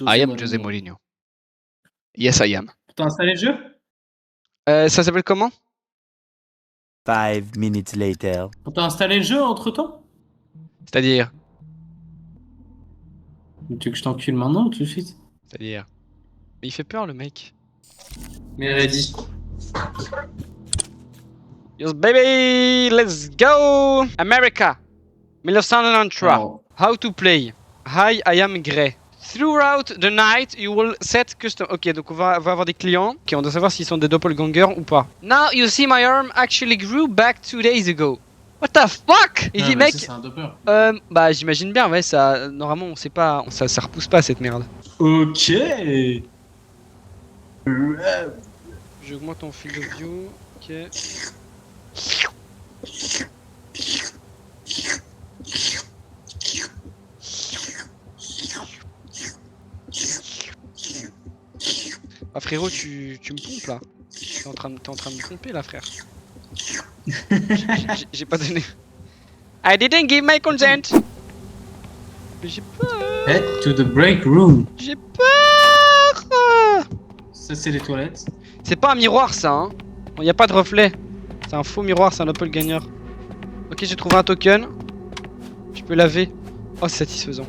I am José Mourinho. Yes, I am. T'as installé le jeu? Ça s'appelle comment? 5 minutes later. T'as installé le jeu entre temps? C'est-à-dire? Tu veux que je t'encule maintenant ou tout de suite? C'est-à-dire? Mais il fait peur le mec. Mais ready. Yes baby, let's go! America, 1993. Alors, How to play? Hi, I am Gray. Throughout the night, you will set custom. Ok, donc on va avoir des clients. Ok, on doit savoir s'ils sont des doppelgangers ou pas. Now you see my arm actually grew back 2 days ago. What the fuck? Il dit mec. C'est un doppler. Bah j'imagine bien, ouais, ça. Normalement, on sait pas. Ça repousse pas cette merde. Ok. J'augmente ton field of view. Ok. Ah frérot, tu me pompes là. T'es en train de me pomper là, frère. J'ai pas donné. I didn't give my consent. Mais j'ai peur. Head to the break room. J'ai peur. Ça, c'est les toilettes. C'est pas un miroir ça, hein. Y a pas de reflet. C'est un faux miroir, c'est un doppelganger. Ok, j'ai trouvé un token. Je peux laver. Oh, c'est satisfaisant.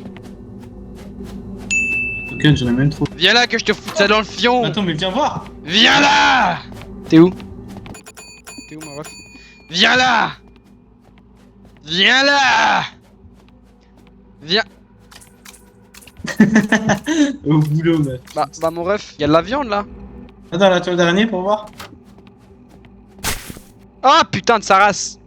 Token, j'en ai même trop. Viens là que je te foute ça dans le fion. Attends, mais viens voir. Viens là. T'es où? T'es où ma ref? Viens là. Viens là. Viens. Au boulot, mec. Bah mon ref, y'a de la viande là. Attends, la toile d'araignée pour voir. Ah putain de sa race.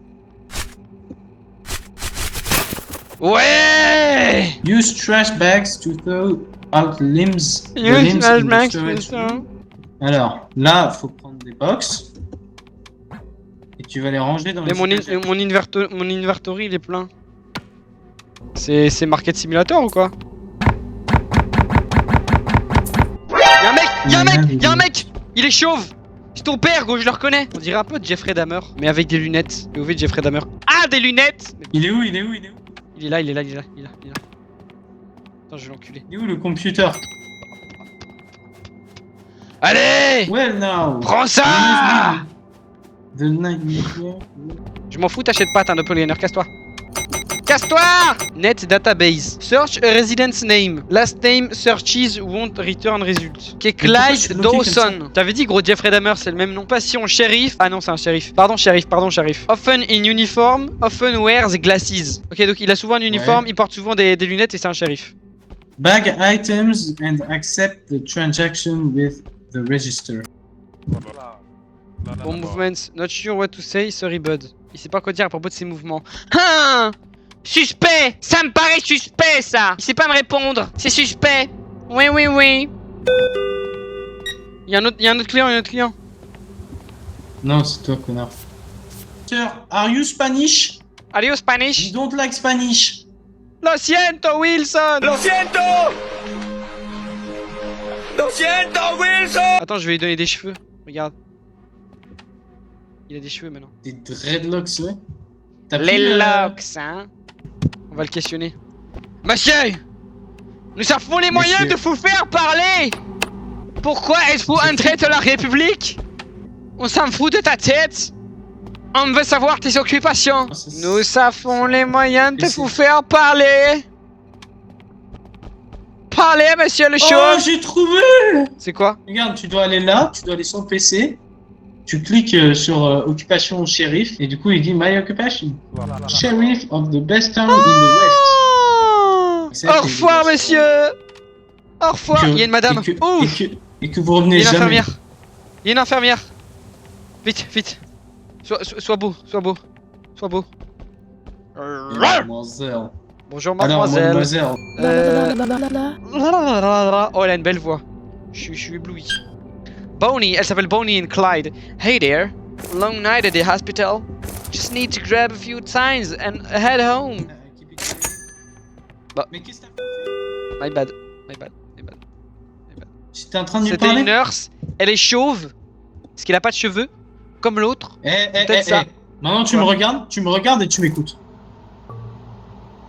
Ouais. Use trash bags to throw out limbs. the Use limbs trash in the bags storage to room. Alors, là, faut prendre des box. Et tu vas les ranger dans Mais les mon inventory il est plein. C'est Market Simulator ou quoi? Y'a un mec! Il est chauve! C'est ton père, gros, je le reconnais! On dirait un peu Jeffrey Dahmer, mais avec des lunettes. Et où Jeffrey Dahmer? Ah, des lunettes! Il est où? Il est là. Attends, je vais l'enculer. Il est où le computer? Allez! Well now! Prends ça! The nightmare. Je m'en fous, t'achètes pas, t'es un doppelganger, casse-toi! Casse-toi! Net database. Search a residence name. Last name searches won't return result. Ok, Clyde Dawson. T'avais dit gros Jeffrey Dahmer, c'est le même nom. Passion shérif. Ah non, c'est un shérif. Pardon, shérif. Often in uniform. Often wears glasses. Ok, donc il a souvent un uniforme, il porte souvent des lunettes et c'est un shérif. Bag items and accept the transaction with the register. Bon movements. Not sure what to say. Sorry bud. Il sait pas quoi dire à propos de ses mouvements. Hein? Suspect! Ça me paraît suspect, ça! Il sait pas me répondre! C'est suspect! Oui. Y'a un autre client, Non, c'est toi, connard. Sir, are you Spanish? Are you Spanish? You don't like Spanish. Lo siento, Wilson! ¡Lo siento! ¡Lo siento, Wilson! Attends, je vais lui donner des cheveux. Regarde. Il a des cheveux maintenant. Des dreadlocks, ouais. T'as Les pris le- locks, hein? On va le questionner. Monsieur! Nous avons les moyens Monsieur. de vous faire parler! Pourquoi êtes-vous un traître de la République? On s'en fout de ta tête! On veut savoir tes occupations! Ah, ça, c'est- Nous avons les moyens de Mais c'est- vous faire parler! Parlez, monsieur le Oh, chauve! j'ai trouvé! C'est quoi? Regarde, tu dois aller là, tu dois aller sur le PC. Tu cliques sur occupation shérif et du coup il dit My occupation. Sheriff of the best town in the west. Au revoir, monsieur! Au revoir! Il y a une madame! Ouf! Et que vous revenez Il y a une jamais. infirmière! Il y a une infirmière! Vite! Sois beau! Mademoiselle. Bonjour, Alors, mademoiselle! mademoiselle. Oh, elle a une belle voix. Je suis ébloui. Bonnie, elle s'appelle Bonnie and Clyde. Hey there. Long night at the hospital. Just need to grab a few signs and head home. Bah. Mais qu'est-ce que t'as fait? My bad. J'étais en train de lui C'était parler. une nurse. Elle est chauve. Parce qu'elle a pas de cheveux. Comme l'autre. Peut-être ça. Maintenant tu me regardes et tu m'écoutes.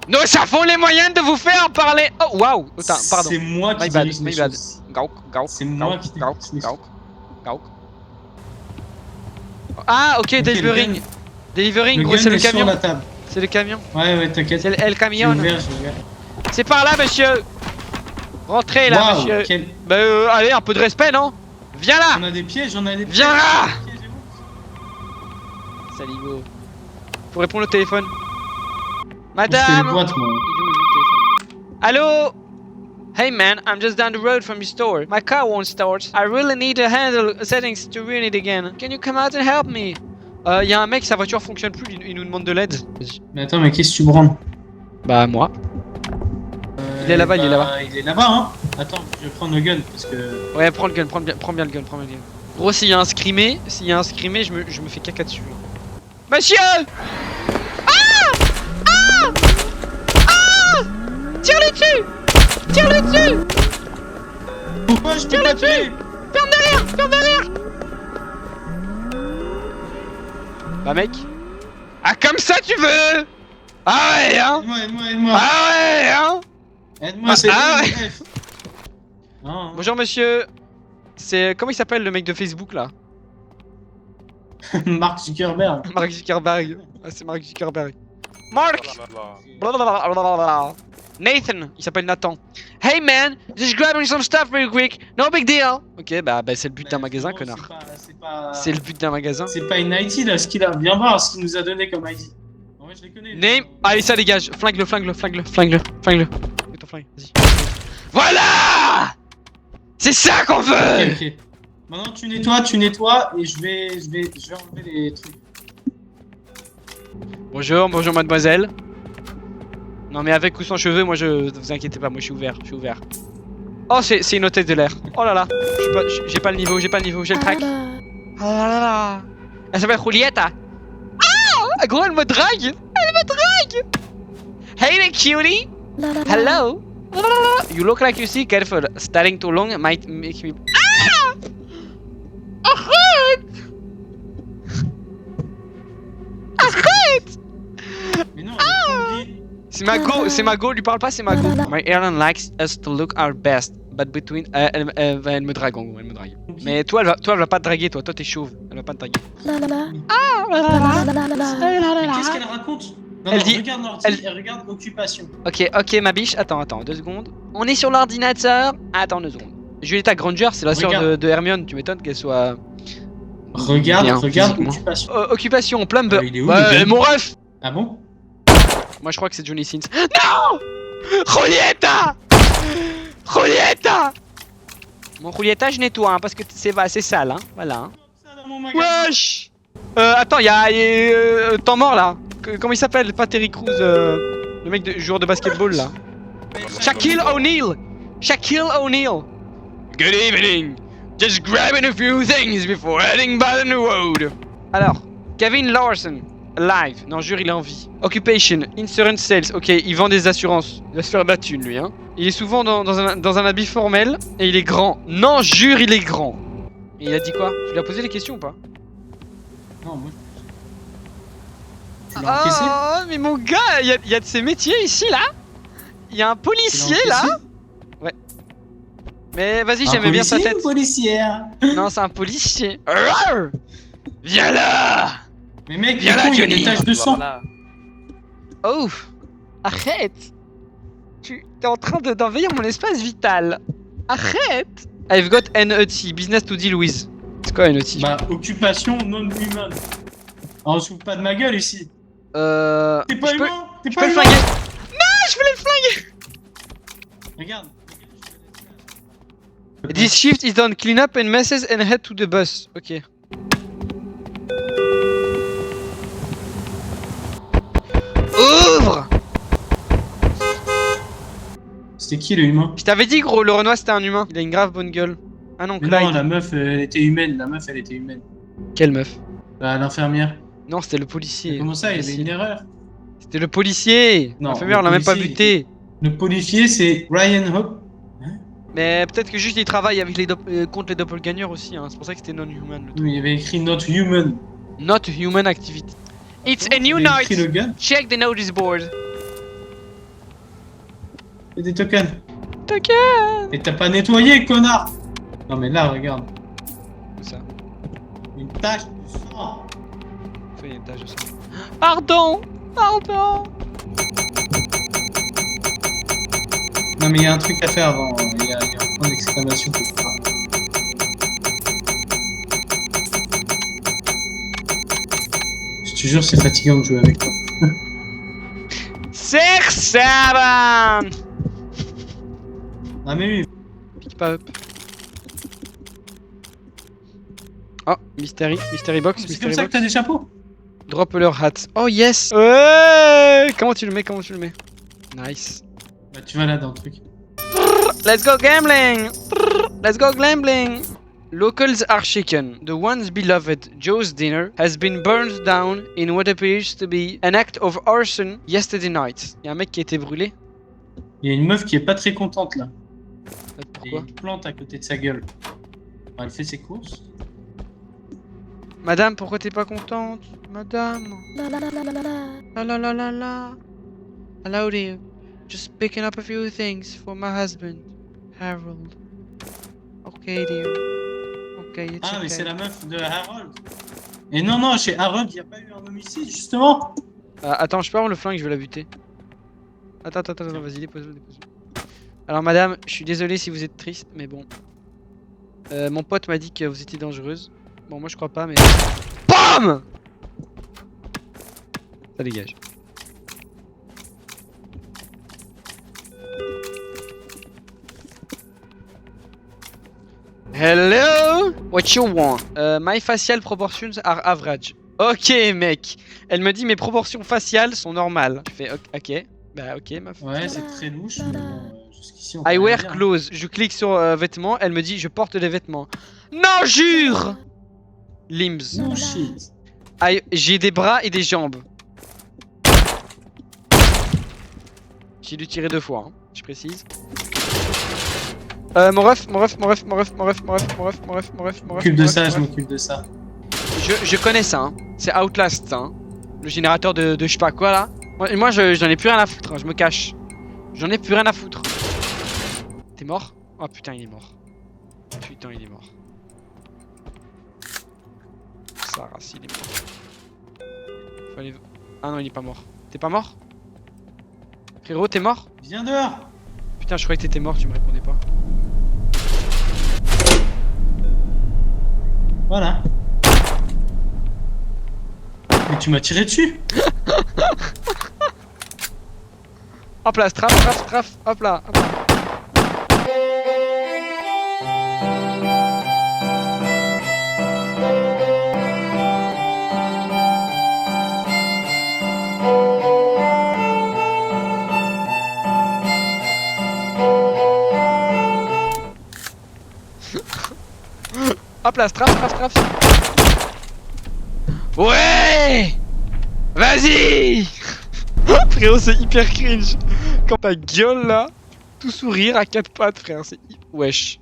Nous avons les moyens de vous faire parler. Oh waouh. Attends, pardon. C'est moi qui My bad, dirige les my bad. choses. Gauk, gauk, C'est moi gauk, qui gauk, dirige les gauk, gauk. Ah ok, delivering. Le Delivering, gros gun c'est le est sur camion. la table. C'est le camion. Ouais, t'inquiète. C'est le J'ai camion. ouvert, j'ai ouvert. C'est par là, monsieur. Rentrez là, Waouh, monsieur. quel- Bah allez, un peu de respect, non? Viens là. On a des pièges, on a des pièges. Viens là. Piégez-vous. Saligo. Faut répondre au téléphone. Je fais les Madame. boîtes, moi. Il est où le téléphone? Allô? Hey man, I'm just down the road from your store. My car won't start. I really need to handle settings to ruin it again. Can you come out and help me? Y a un mec, sa voiture fonctionne plus, il nous demande de l'aide. Vas-y. Mais attends, mais qu'est-ce que tu branles? Bah moi. Il est là-bas, il est là-bas. Il est là-bas, hein. Attends, je vais prendre le gun parce que. Ouais, prends le gun, prends bien le gun, prends bien le gun. Gros, s'il y a un scrimé, je me fais caca dessus. Monsieur! Tire-le dessus! Tire-le dessus! Pourquoi je peux pas tuer? Ferme derrière! Ferme derrière! Bah mec. Ah comme ça tu veux! Ah ouais hein! Aide-moi. Ah ouais hein! Aide-moi, c'est ah le ouais. bref. Non, Bonjour monsieur. C'est... Comment il s'appelle le mec de Facebook là? Mark Zuckerberg. Mark Zuckerberg. Ah c'est Mark Zuckerberg. Mark! Blablabla. Nathan, il s'appelle Nathan. Hey man, just grabbing some stuff real quick, no big deal. Ok, bah c'est le but d'un magasin, bon, connard. C'est pas. C'est le but d'un magasin. C'est pas une IT là, ce qu'il a. Viens voir ce qu'il nous a donné comme IT. En vrai, je les connais. Name. Allez, ça dégage. Flingue-le. Mets ton flingue, vas-y. Voilà! C'est ça qu'on veut! Ok. Maintenant tu nettoies et je vais enlever les trucs. Bonjour mademoiselle. Non mais avec ou sans cheveux, moi je... Vous inquiétez pas, moi je suis ouvert. Oh c'est une hôtesse de l'air. Oh là là. J'ai pas le niveau, j'ai le track. Oh là là. Elle s'appelle Julieta. Ah! Gros elle me drague. Hey the cutie. Hello. You look like you see careful. Staring too long might make me... Ah! Arrête! Mais non, elle est C'est Mago, lui parle pas, c'est Mago. My airline likes us to look our best, but between... elle me drague en gros, elle me drague. Mais toi, elle va pas te draguer, toi t'es chauve, elle va pas te draguer. Mais qu'est-ce qu'elle raconte? Non, Elle non, dit- regarde l'ordi, elle regarde occupation. Ok ma biche, attends, 2 secondes. On est sur l'ordinateur. Attends 2 secondes. Julieta Granger, c'est la sœur Regarde. de Hermione, tu m'étonnes qu'elle soit... Regarde Bien, physiquement. occupation. Occupation, plumber. Il est où, Ouais, le gun mon ref. Ah bon? Moi je crois que c'est Johnny Sins. Non! Julieta! Bon Julieta je nettoie hein, parce que c'est sale hein, voilà. Hein. Ça dans mon magasin. Wesh! Attends, y'a temps mort là. Comment il s'appelle? Pas Terry Crews, le mec de joueur de basketball là. Shaquille O'Neal! Good evening! Just grabbing a few things before heading by the road. Alors, Kevin Larson, alive. Non, jure, il est en vie. Occupation, insurance sales. Ok, il vend des assurances. Il va se faire battre une, lui, hein. Il est souvent dans un habit formel et il est grand. Non, jure, il est grand. Et il a dit quoi? Tu lui as posé des questions ou pas? Non, moi. Tu l'as encaissé? Oh, mais mon gars, il y a de ces métiers ici, là. Il y a un Tu policier, l'as là. encaissé? Mais vas-y, Un j'aimais bien sa policier tête. ou policière? Non, c'est un policier. Arrgh! Viens là! Mais mec, Viens du là, coup, il y a Johnny. des taches de sang. Oh! Arrête! Tu es en train d'envahir mon espace vital. Arrête! I've got NET, business to deal with. C'est quoi NET? Bah, occupation non humaine. On se fout pas de ma gueule ici. T'es pas je peux- humain. T'es Je pas peux le humain. flinguer! Non, je voulais le flinguer! Regarde. This shift is done clean up and messes and head to the bus. Ok. Ouvre! C'était qui le humain? Je t'avais dit gros, le Renoir c'était un humain. Il a une grave bonne gueule. Ah non, Mais Clyde. non, la meuf, elle était humaine. La meuf, elle était humaine. Quelle meuf? Bah, l'infirmière. Non, c'était le policier. Comment ça, il y avait Policier. une erreur? C'était le policier. Non, L'infirmière, on le l'a même pas policier, buté. Le policier, c'est Ryan Hope. Mais peut-être que juste il travaille avec contre les doppelgangers aussi. Hein. C'est pour ça que c'était non-human. Le truc. Oui, il y avait écrit Not Human. Not human activity. It's a new Il a écrit night. le gars. Check the notice board. Fais des tokens. T'inquiète. Et t'as pas nettoyé, connard. Non mais là, regarde. Où ça? Une tache de sang. Fais une tâche de ça. Pardon. Pardon. Non mais il y a un truc à faire avant. Il y a un point d'exclamation quelque part. Je te jure, c'est fatigant de jouer avec toi. Six, seven. Ah mais oui. Pick pas up. Oh, mystery box, C'est mystery comme ça que box. t'as des chapeaux. Drop leur hat. Oh yes. Ouais. Comment tu le mets? Comment tu le mets? Nice. Bah tu vas là dans le truc. Let's go gambling. Let's go gambling. Locals are shaken. The once beloved Joe's dinner has been burned down in what appears to be an act of arson yesterday night. Y'a un mec qui a été brûlé. Il y a une meuf qui est pas très contente là. Il y a Pourquoi? une plante à côté de sa gueule. Alors, elle fait ses courses. Madame, pourquoi t'es pas contente? Madame. La la la la la. Hello dear. Just picking up a few things for my husband, Harold. Okay dear. Okay, it's Ah okay. mais c'est la meuf de Harold. Et non non, chez Harold il n'y a pas eu un homicide justement. Attends, je peux avoir le flingue, je vais la buter. Attends, vas-y, dépose-le. Alors madame, je suis désolé si vous êtes triste, mais bon. Mon pote m'a dit que vous étiez dangereuse. Bon, moi je crois pas, mais... BAM! Ça dégage. Hello? What you want? My facial proportions are average. Ok mec. Elle me dit mes proportions faciales sont normales. Je fais ok. Bah ok meuf. Ouais c'est très louche. Mais jusqu'ici on peut I rien wear dire. clothes. Je clique sur vêtements. Elle me dit je porte des vêtements. Non jure. Limbs. No shit. J'ai des bras et des jambes. J'ai dû tirer 2 fois, hein, je précise. Mon ref. Je m'occupe de ça, je m'occupe de ça. Je connais ça, hein. C'est Outlast, ça, hein. Le générateur de je sais pas quoi là. Moi j'en ai plus rien à foutre, hein. Je me cache. J'en ai plus rien à foutre. T'es mort? Oh putain, il est mort. Putain, il est mort. Sarah, s'il est mort. Faut aller... Ah non, il est pas mort. T'es pas mort? Frérot, t'es mort? Viens dehors. Putain, je croyais que t'étais mort, tu me répondais pas. Voilà. Mais tu m'as tiré dessus. Hop là, strafe, hop là. Hop là, strafe. Ouais! Vas-y! Frérot, c'est hyper cringe. Quand ta gueule là, tout sourire à 4 pattes, frère, c'est wesh.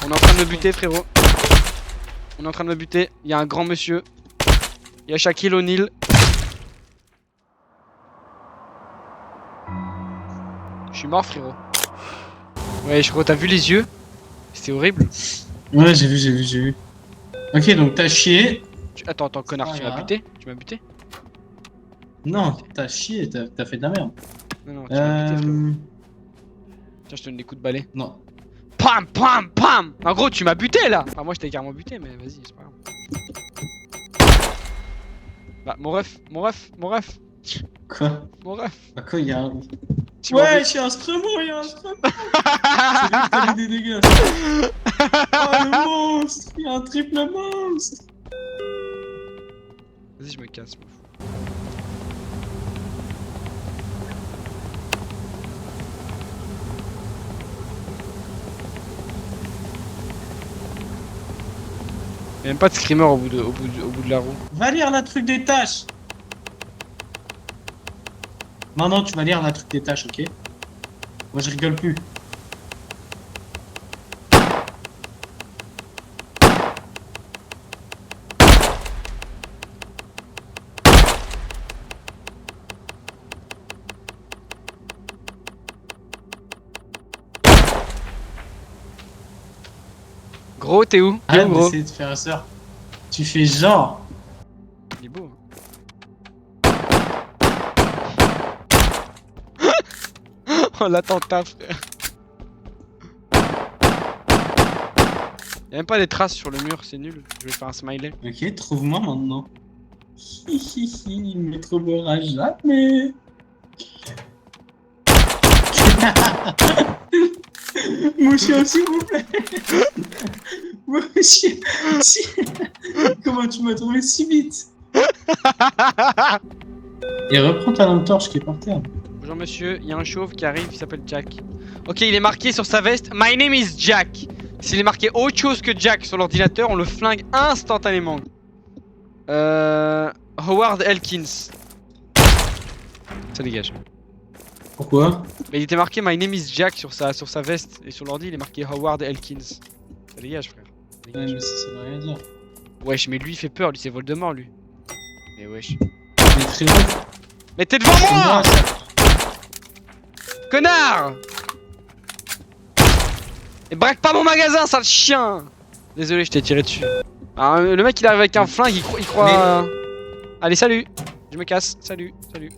On est en train de me buter, frérot. On est en train de me buter. Il y a un grand monsieur. Il y a Shaquille O'Neal. Je suis mort, frérot. Ouais, frérot, t'as vu les yeux? C'était horrible. Ouais, j'ai vu. Ok, donc t'as chié. Attends, connard, tu m'as buté? Tu m'as buté? Non, t'as chié, t'as fait de la merde. Non, tu m'as buté, frérot. Tiens, je te donne des coups de balai. Non. Pam! En gros, tu m'as buté là! Enfin, moi, je t'ai carrément buté, mais vas-y, c'est pas grave. Bah, mon ref. Quoi? Bah quoi, y'a un... Tu m'as Ouais, buté. j'ai un scremo, y'a un scremo. C'est lui qui t'a mis des dégâts. Oh le monstre! Y'a un triple monstre! Vas-y, je me casse, je m'en fous. Y'a même pas de screamer au bout de la roue. Va lire la truc des tâches! Non, tu vas lire la truc des tâches, ok? Moi je rigole plus. Gros, t'es où? T'es Arrête où, gros? d'essayer de faire ça. Tu fais genre. Il est beau. Oh l'attentat, frère. Y'a même pas des traces sur le mur, c'est nul. Je vais faire un smiley. Ok, trouve-moi maintenant. Hihihi, il me trouvera jamais. Monsieur, s'il vous plaît. Monsieur, comment tu m'as trouvé si vite? Et reprends ta lampe torche qui est par terre. Bonjour monsieur, il y a un chauve qui arrive, il s'appelle Jack. Ok, il est marqué sur sa veste, My name is Jack. S'il est marqué autre chose que Jack sur l'ordinateur, on le flingue instantanément. Howard Elkins. Ça dégage. Pourquoi? Mais il était marqué My name is Jack sur sa veste. Et sur l'ordi, il est marqué Howard Elkins. Ça dégage, frère. Ça Ouais, dégage. mais ça veut rien dire. Wesh, mais lui il fait peur, lui c'est Voldemort, lui. Mais wesh. Mais frérot, Mais t'es devant c'est moi, moi, ça. connard! Et braque pas mon magasin, sale chien! Désolé, je t'ai tiré dessus. Ah, le mec il arrive avec un flingue, il croit... Allez, salut! Je me casse, salut, salut.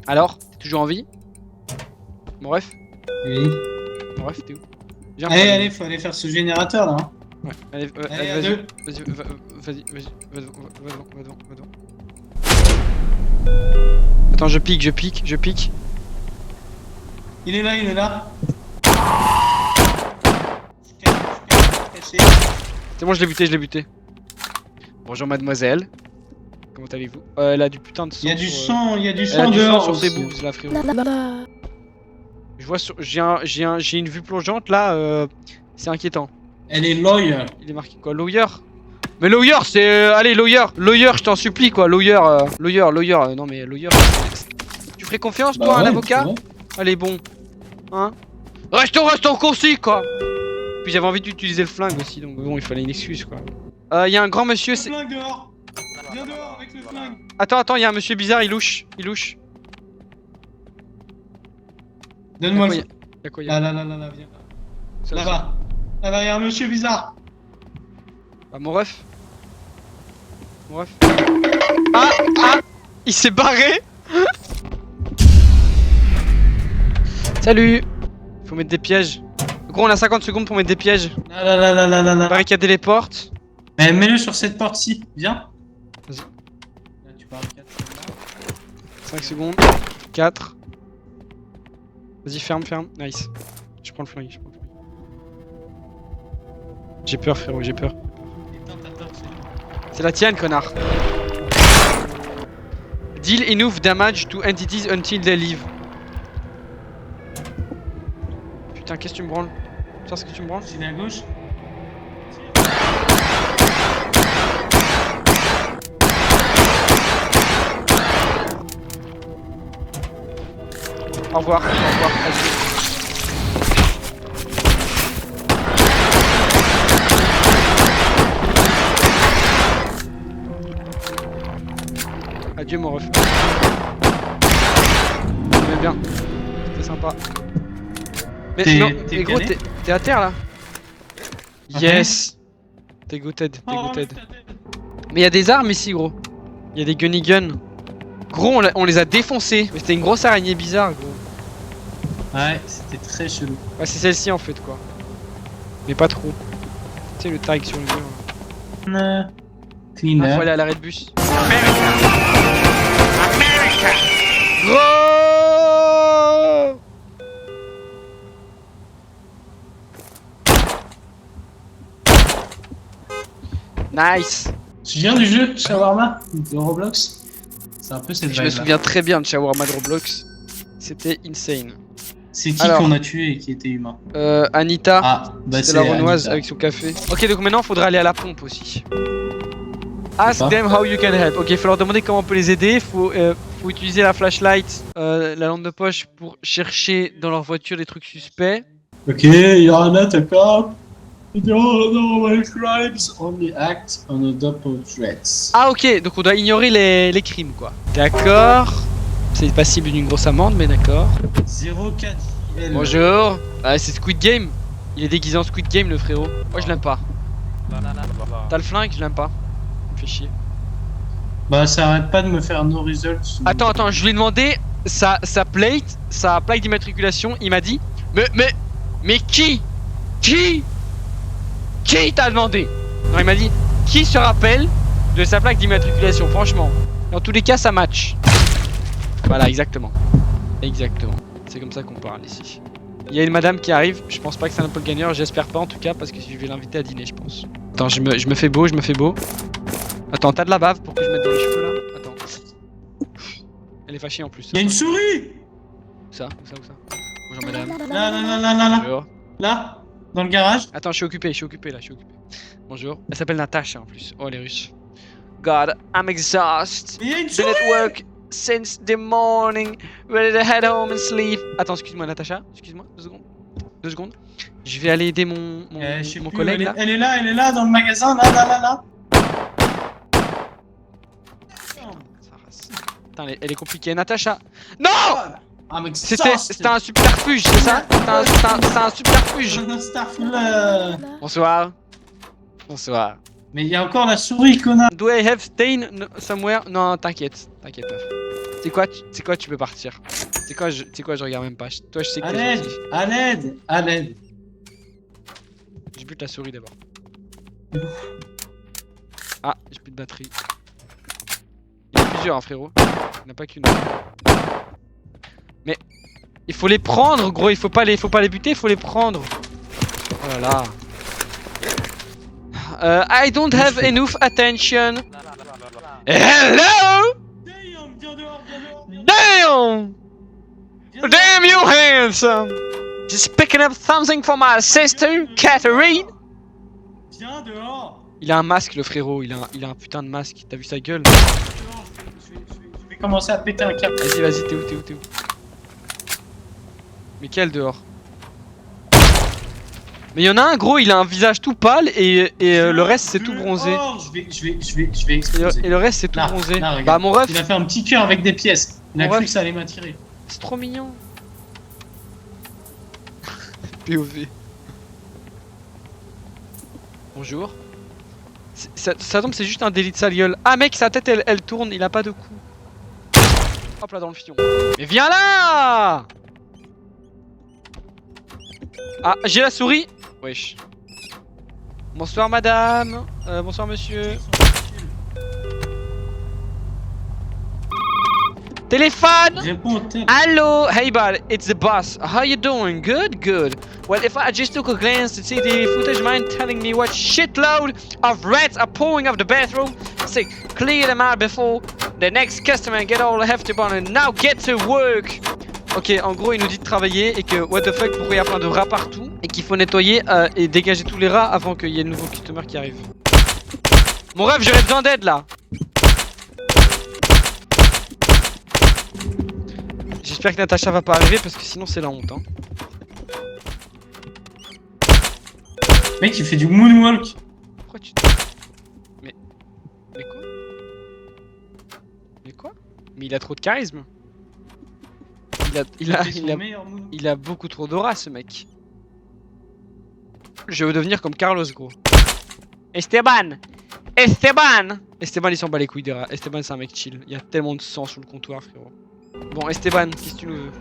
Alors, t'es toujours en vie? Mon ref? Oui. Mon ref, t'es où? Viens, Allez, prends- allez, faut aller faire ce générateur là. Hein. Ouais, allez, Allez, à vas-y, deux. vas-y, vas-y, va devant, va devant, va devant. Attends, je pique. Il est là, il est là. Caché. C'est bon, je l'ai buté. Bonjour mademoiselle. Comment allez-vous? Elle a du putain de sang. Il y a du sur, sang, il y a du elle a sang du sang dehors sur ses aussi. boobs, là, frérot. Je vois sur... J'ai une vue plongeante, là, c'est inquiétant. Elle est loyal. Il est marqué quoi? Lawyer? Mais lawyer, c'est... allez, lawyer, je t'en supplie, quoi. Lawyer, non mais lawyer... Tu ferais confiance, toi, à un avocat? Allez, bon. Hein? Restons concis, quoi. Puis j'avais envie d'utiliser le flingue aussi, donc bon, il fallait une excuse, quoi. Il y a un grand monsieur, Le c'est... flingue dehors. Viens dehors avec le flingue. Attends, il y a un monsieur bizarre, il louche. Donne-moi le Y'a flingue. quoi, Là, viens. Ça, Là-bas. Là-bas, il y a un monsieur bizarre. Ah, mon ref. Ah, il s'est barré. Salut. Faut mettre des pièges. Gros, on a 50 secondes pour mettre des pièges. Là. Barricader les portes. Eh, mets-le sur cette porte-ci. Viens. Vas-y. Là, tu parles 4 5 secondes. 4. Vas-y, ferme. Nice. Je prends le flingue. J'ai peur, frérot, j'ai peur. C'est la tienne, connard. Deal enough damage to entities until they leave. Putain, qu'est-ce que tu me branles? Tu sais ce que tu me branles? J'ai à gauche. Au revoir. Adieu. Adieu mon ref. Mais bien. C'était sympa. Mais T'es- non, t'es mais gros, calé t'es à terre là. Yes. T'es goûted. Oh, Mais y a des armes ici, gros. Y a des gunny guns. Gros, on les a défoncés. Mais c'était une grosse araignée bizarre, gros. Ouais, c'était très chelou. Ouais, c'est celle-ci en fait, quoi. Mais pas trop. Tu sais, le tag sur le mur. Cleaner. Ah, faut aller à l'arrêt de bus. Gros! Nice! Tu viens du jeu Shawarma de Roblox? C'est un peu cette Je me vibe. souviens très bien de Shawarma de Roblox. C'était insane. C'est qui Alors. qu'on a tué et qui était humain? Anita, Ah, bah c'est c'est la Renoise Anita. avec son café. Ok, donc maintenant faudra aller à la pompe aussi. Ask Pas. them how you can help. Ok, il faut leur demander comment on peut les aider. Faut utiliser la flashlight, la lampe de poche pour chercher dans leur voiture des trucs suspects. Ok, Yana, t'as cop. Normal crimes only act on a double threats. Ah ok, donc on doit ignorer les crimes quoi. D'accord. C'est passible d'une grosse amende, mais d'accord. 04 JL. Bonjour. Ah, c'est Squid Game. Il est déguisé en Squid Game, le frérot. Moi, je l'aime pas. T'as le flingue, je l'aime pas. Il me fait chier. Bah, ça arrête pas de me faire no results. Attends, je lui ai demandé sa plaque d'immatriculation. Il m'a dit, mais qui t'a demandé? Non, il m'a dit, qui se rappelle de sa plaque d'immatriculation? Franchement, dans tous les cas, ça match. Voilà, exactement. Exactement. C'est comme ça qu'on parle ici. Il y a une madame qui arrive. Je pense pas que c'est un peu le gagnant. J'espère pas en tout cas parce que je vais l'inviter à dîner, je pense. Attends, je me fais beau, Attends, t'as de la bave pour que je mette dans les cheveux là? Attends. Elle est fâchée en plus. Il y a une souris! Où ça? Bonjour madame. Là. Bonjour. Là, dans le garage. Attends, je suis occupé là, Bonjour. Elle s'appelle Natacha en plus. Oh, elle est russe. God, I'm exhausted. Il y a une Been souris! at work since the morning. Ready to head home and sleep. Attends, excuse-moi Natacha. Excuse-moi, 2 secondes. Je vais aller aider mon Je sais plus, collègue là. elle est là, dans le magasin, là. Putain, elle est compliquée. Natacha. Non! I'm C'était exhausted. un subterfuge, c'est ça? C'était un subterfuge. Bonsoir. Mais il y a encore la souris, connard. Do I have stain somewhere? Non, t'inquiète, meuf. C'est quoi, tu peux partir. C'est quoi, je regarde même pas. Toi, je sais que t'es gentil. À l'aide. J'ai plus de la souris d'abord. Ah, j'ai plus de batterie. Il y en a plusieurs, hein, frérot. Il n'y en a pas qu'une. Mais il faut les prendre, gros. Il faut pas les buter, il faut les prendre. Oh là là. I don't have enough attention. Hello! Damn! Damn you handsome! Just picking up something for my sister, Catherine. Viens dehors. Il a un masque, le frérot. Il a un putain de masque. T'as vu sa gueule? Je vais commencer à péter un câble. Vas-y, t'es où? Mais quel dehors? Mais il y en a un, gros, il a un visage tout pâle et le reste c'est tout bronzé. Je vais exploser. Et le reste c'est tout Là, bronzé. là, regarde. Bah mon ref, Il a fait un petit cœur avec des pièces. Il a Mon cru ref. que ça allait m'attirer. c'est trop mignon. POV. Bonjour. Ça tombe, c'est juste un délit de sale gueule. Ah mec, sa tête elle tourne, il a pas de cou. Hop là dans le fion. Mais viens là! Ah, j'ai la souris. Wesh. Bonsoir madame. Bonsoir monsieur. Téléphone! Réponds au tel. Hello, hey bud, it's the boss. How you doing? Good. Well, if I just took a glance to see the footage, mind telling me what shitload of rats are pouring off the bathroom? Sick, clear them out before the next customer get all hefty on it. Now get to work! Ok, en gros, il nous dit de travailler et que what the fuck, pourquoi il y a plein de rats partout et qu'il faut nettoyer et dégager tous les rats avant qu'il y ait de nouveaux customers qui arrivent. Mon rêve, j'aurais besoin d'aide là! J'espère que Natacha va pas arriver parce que sinon c'est la honte, hein. Mec, il fait du moonwalk. Pourquoi tu... Mais quoi? Mais quoi? Mais il a trop de charisme. Il a beaucoup trop d'aura ce mec. Je veux devenir comme Carlos, gros. Esteban, il s'en bat les couilles des rats. Esteban c'est un mec chill. Il y a tellement de sang sous le comptoir, frérot. Bon, Esteban, qu'est-ce que tu nous veux?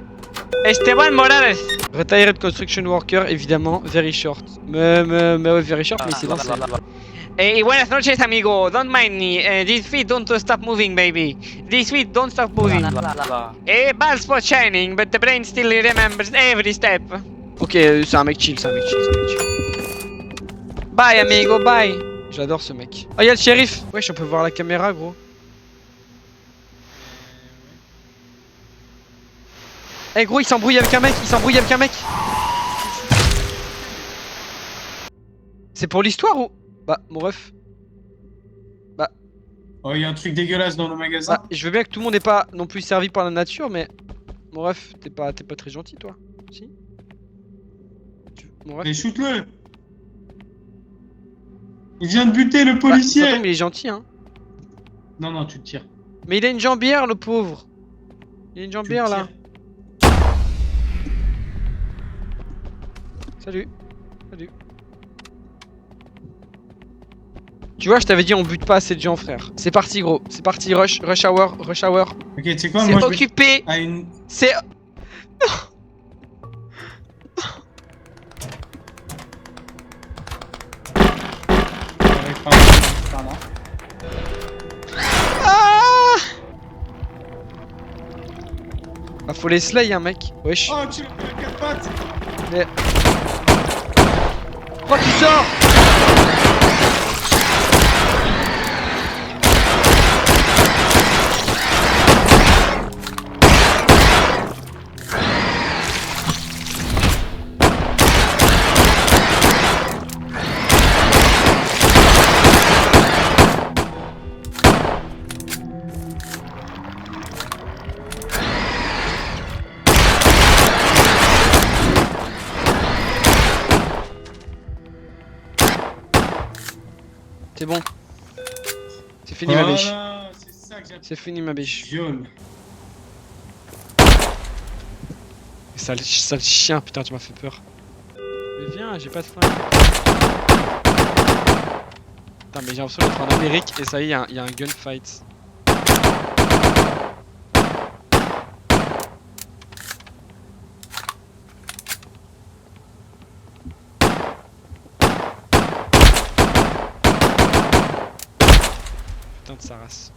Esteban Morales! Retired construction worker, évidemment, very short. Mais ouais, very short, mais c'est lancé. Buenas noches, amigo. Don't mind me. These feet don't stop moving, baby. These feet don't stop moving. Bad spot shining, but the brain still remembers every step. Ok, c'est un mec chill, Bye, amigo, bye. J'adore ce mec. Oh, y'a le shérif. Wesh, on peut voir la caméra, gros. Eh gros, il s'embrouille avec un mec, C'est pour l'histoire ou... Bah, mon ref. Oh, il y a un truc dégueulasse dans le magasin. Bah, je veux bien que tout le monde n'est pas non plus servi par la nature, mais... Mon ref, t'es pas très gentil, toi. Si? Mon ref... Mais shoot-le. Il vient de buter le policier. Bah, il est gentil, hein. Non, tu te tires. Mais il a une jambière, le pauvre. Il y a une jambière là. Salut. Salut. Tu vois, je t'avais dit on bute pas assez de gens, frère. C'est parti, gros. C'est parti, rush hour, rush hour. Ok, tu sais quoi, C'est moi occupé. à une... C'est... Pardon. Ah, bah, faut les slay, hein, mec. Wesh. Oh, tu l'as fait 4 pattes. Mais... Pourquoi tu sors? C'est bon. C'est fini ma biche. Voilà, c'est ça que j'appelle C'est fini ma biche. viol. Sale chien, putain, tu m'as fait peur. Mais viens, j'ai pas de faim. Putain, mais j'ai l'impression d'être en Amérique et ça y est, il y a un gunfight. Putain de sa race.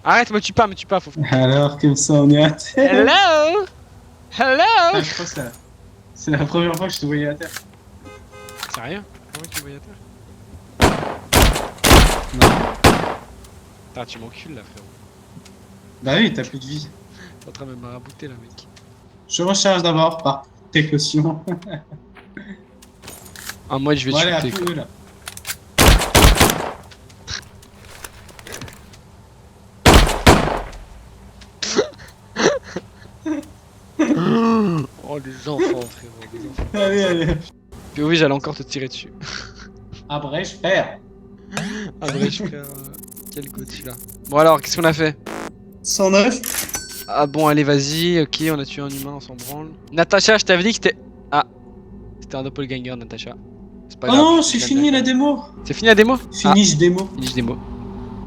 Arrête, me tue pas, faut... Alors, comme ça, on est à terre. Hello! Hello! Ah, je crois que c'est la première fois que je te voyais à terre. Sérieux? Comment tu me voyais à terre? Non. Putain, tu m'encules là, frérot. Bah oui, t'as plus de vie. T'es en train de me marabouter là, mec. Je recharge d'abord, par précaution. Ah, moi je vais Bon, te allez, à shooter. tous deux, là. Oh, les enfants, frérot, les enfants. Allez, allez. Puis oui, j'allais encore te tirer dessus. Abrège, frère. Ah, bref, frère. Quel goût celui-là. Bon, alors, qu'est-ce qu'on a fait? 109. Ah, bon, allez, vas-y. Ok, on a tué un humain, on s'en branle. Natacha, je t'avais dit que c'était. Ah, c'était un doppelganger, Natacha. C'est pas Oh grave, non, je c'est l'aime fini bien. la démo. C'est fini la démo? Finish démo. Finish démo.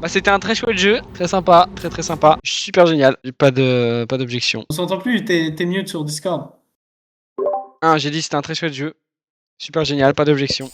Bah, c'était un très chouette jeu, très sympa, très sympa. Super génial. J'ai pas d'objection. On s'entend plus, t'es mute sur Discord. Ah, j'ai dit c'était un très chouette jeu. Super génial, pas d'objection.